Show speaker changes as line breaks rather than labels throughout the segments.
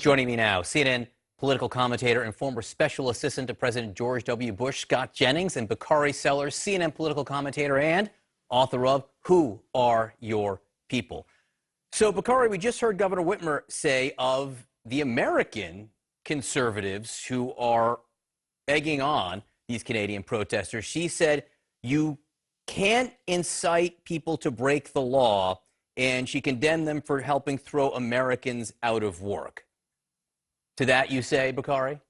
Joining me now, CNN political commentator and former special assistant to President George W. Bush, Scott Jennings, and Bakari Sellers, CNN political commentator and author of Who Are Your People? So, Bakari, we just heard Governor Whitmer say of the American conservatives who are egging on these Canadian protesters, she said, you can't incite people to break the law, and she condemned them for helping throw Americans out of work. To that you say, Bakari?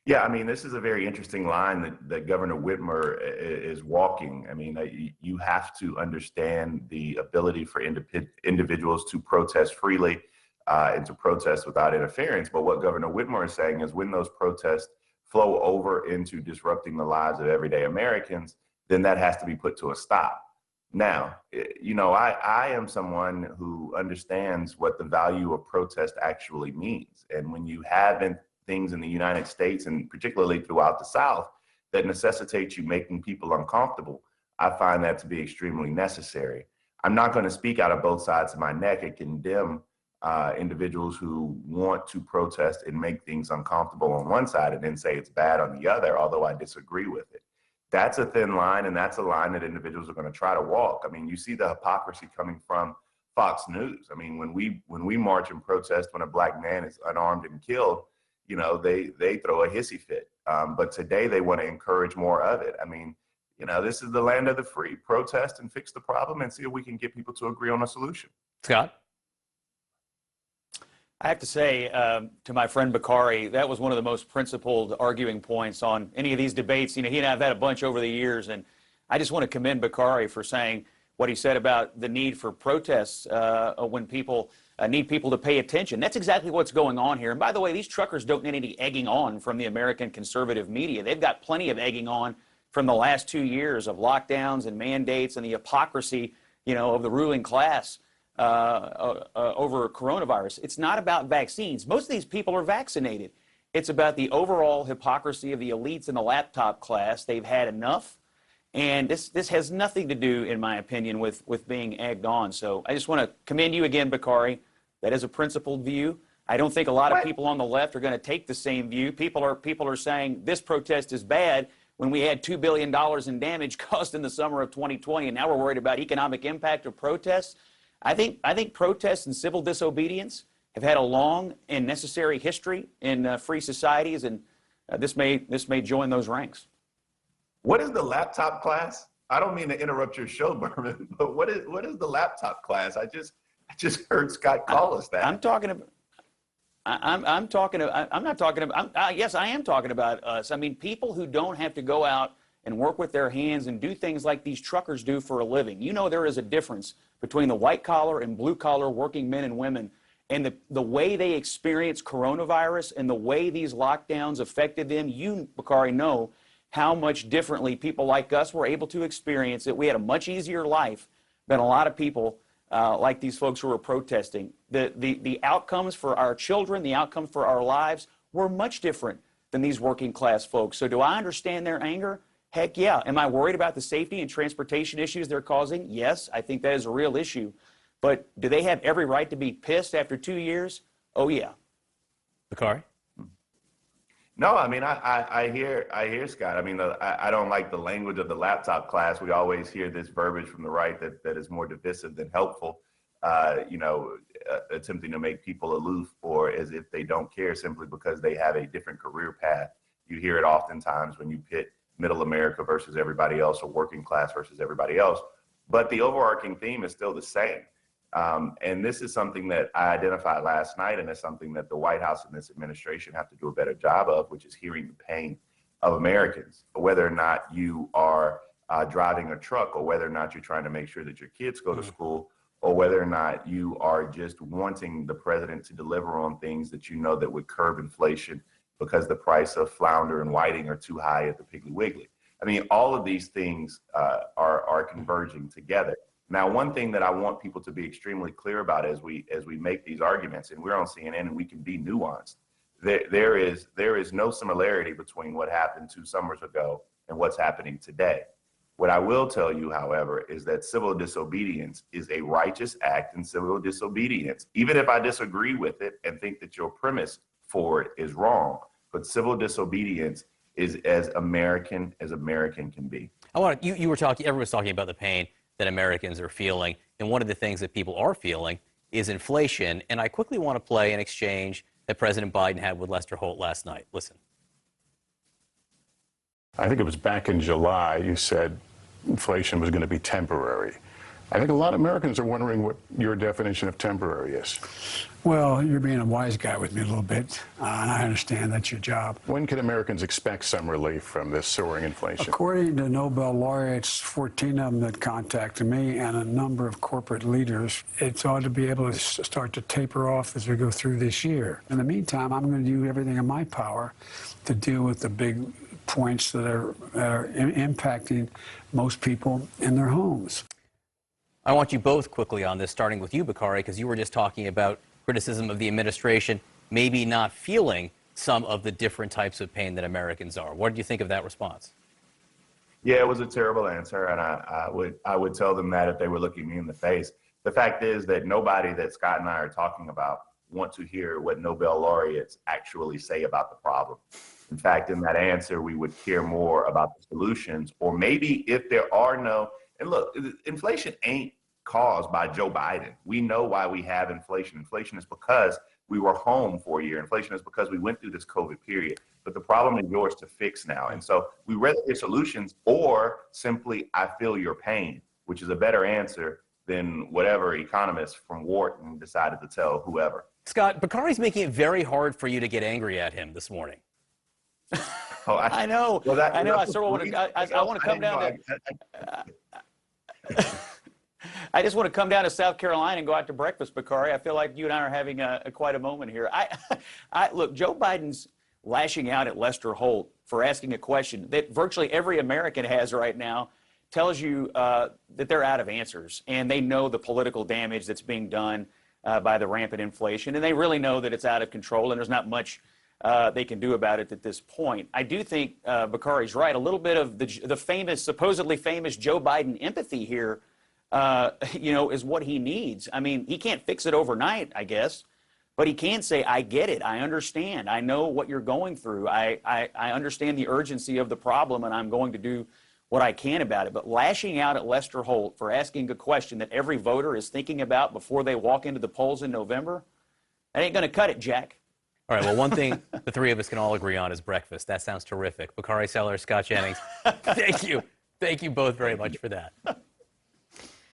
Yeah, I mean, this is a very interesting line that Governor Whitmer is walking. I mean, you have to understand the ability for individuals to protest freely and to protest without interference. But what Governor Whitmer is saying is when those protests flow over into disrupting the lives of everyday Americans, then that has to be put to a stop. Now, you know, I am someone who understands what the value of protest actually means. And when you have things in the United States, and particularly throughout the South, that necessitate you making people uncomfortable, I find that to be extremely necessary. I'm not going to speak out of both sides of my neck and condemn individuals who want to protest and make things uncomfortable on one side and then say it's bad on the other, although I disagree with it. That's a thin line, and that's a line that individuals are going to try to walk. I mean, you see the hypocrisy coming from Fox News. I mean, when we march and protest when a black man is unarmed and killed, you know, they throw a hissy fit. But today they want to encourage more of it. I mean, you know, this is the land of the free. Protest and fix the problem and see if we can get people to agree on a solution.
Scott?
I have to say to my friend Bakari, that was one of the most principled arguing points on any of these debates. You know, he and I have had a bunch over the years, and I just want to commend Bakari for saying what he said about the need for protests when people need people to pay attention. That's exactly what's going on here. And by the way, these truckers don't need any egging on from the American conservative media. They've got plenty of egging on from the last 2 years of lockdowns and mandates and the hypocrisy, you know, of the ruling class over coronavirus. It's not about vaccines. Most of these people are vaccinated. It's about the overall hypocrisy of the elites in the laptop class. They've had enough. And this has nothing to do, in my opinion, with being egged on. So I just want to commend you again, Bakari. That is a principled view. I don't think a lot of people on the left are going to take the same view. People are saying this protest is bad when we had $2 billion in damage caused in the summer of 2020, and now we're worried about economic impact of protests. I think protests and civil disobedience have had a long and necessary history in free societies, and this may join those ranks.
What is the laptop class? I don't mean to interrupt your show, Berman, but what is the laptop class? I just heard Scott call us that. Yes, I am talking about us. I mean, people who don't have to go out and work with their hands and do things like these truckers do for a living. You know, there is a difference between the white collar and blue collar working men and women, and the way they experience coronavirus and the way these lockdowns affected them. You, Bakari, know how much differently people like us were able to experience it. We had a much easier life than a lot of people like these folks who were protesting. The outcomes for our children, the outcomes for our lives were much different than these working class folks. So do I understand their anger? Heck yeah. Am I worried about the safety and transportation issues they're causing? Yes, I think that is a real issue. But do they have every right to be pissed after 2 years? Oh, yeah.
Bakari?
No, I mean, I hear Scott. I mean, I don't like the language of the laptop class. We always hear this verbiage from the right that is more divisive than helpful, you know, attempting to make people aloof or as if they don't care simply because they have a different career path. You hear it oftentimes when you pit middle America versus everybody else or working class versus everybody else. But the overarching theme is still the same. And this is something that I identified last night, and it's something that the White House and this administration have to do a better job of, which is hearing the pain of Americans, whether or not you are driving a truck or whether or not you're trying to make sure that your kids go to school or whether or not you are just wanting the president to deliver on things that you know that would curb inflation because the price of flounder and whiting are too high at the Piggly Wiggly. I mean, all of these things are converging together. Now, one thing that I want people to be extremely clear about as we make these arguments, and we're on CNN and we can be nuanced, there is no similarity between what happened 2 summers ago and what's happening today. What I will tell you, however, is that civil disobedience is a righteous act in civil disobedience, even if I disagree with it and think that your premise for it is wrong. But civil disobedience is as American can be.
You were talking, everyone's talking about the pain that Americans are feeling. And one of the things that people are feeling is inflation. And I quickly want to play an exchange that President Biden had with Lester Holt last night. Listen.
I think it was back in July, you said inflation was going to be temporary. I think a lot of Americans are wondering what your definition of temporary is.
Well, you're being a wise guy with me a little bit, and I understand that's your job.
When can Americans expect some relief from this soaring inflation?
According to Nobel laureates, 14 of them that contacted me and a number of corporate leaders, it's ought to be able to start to taper off as we go through this year. In the meantime, I'm going to do everything in my power to deal with the big points that are impacting most people in their homes.
I want you both quickly on this, starting with you, Bakari, because you were just talking about criticism of the administration maybe not feeling some of the different types of pain that Americans are. What did you think of that response?
Yeah, it was a terrible answer, and I would tell them that if they were looking me in the face. The fact is that nobody that Scott and I are talking about want to hear what Nobel laureates actually say about the problem. In fact, in that answer, we would hear more about the solutions, or maybe if there are no, and look, inflation ain't caused by Joe Biden. We know why we have inflation. Inflation is because we were home for a year. Inflation is because we went through this COVID period. But the problem is yours to fix now. And so we rather hear solutions or simply, I feel your pain, which is a better answer than whatever economist from Wharton decided to tell whoever.
Scott, Bakari's making it very hard for you to get angry at him this morning.
Oh,
I know.
Well,
I know. I sort of want to come down to. I just want to come down to South Carolina and go out to breakfast, Bakari. I feel like you and I are having quite a moment here. Look, Joe Biden's lashing out at Lester Holt for asking a question that virtually every American has right now, tells you that they're out of answers, and they know the political damage that's being done by the rampant inflation, and they really know that it's out of control, and there's not much they can do about it at this point. I do think Bakari's right. A little bit of the famous, supposedly famous Joe Biden empathy here, is what he needs. I mean, he can't fix it overnight, I guess, but he can say, I get it. I understand. I know what you're going through. I understand the urgency of the problem, and I'm going to do what I can about it. But lashing out at Lester Holt for asking a question that every voter is thinking about before they walk into the polls in November, that ain't going to cut it, Jack.
All right, well, one thing the three of us can all agree on is breakfast. That sounds terrific. Bakari Sellers, Scott Jennings, thank you. Thank you both very much for that.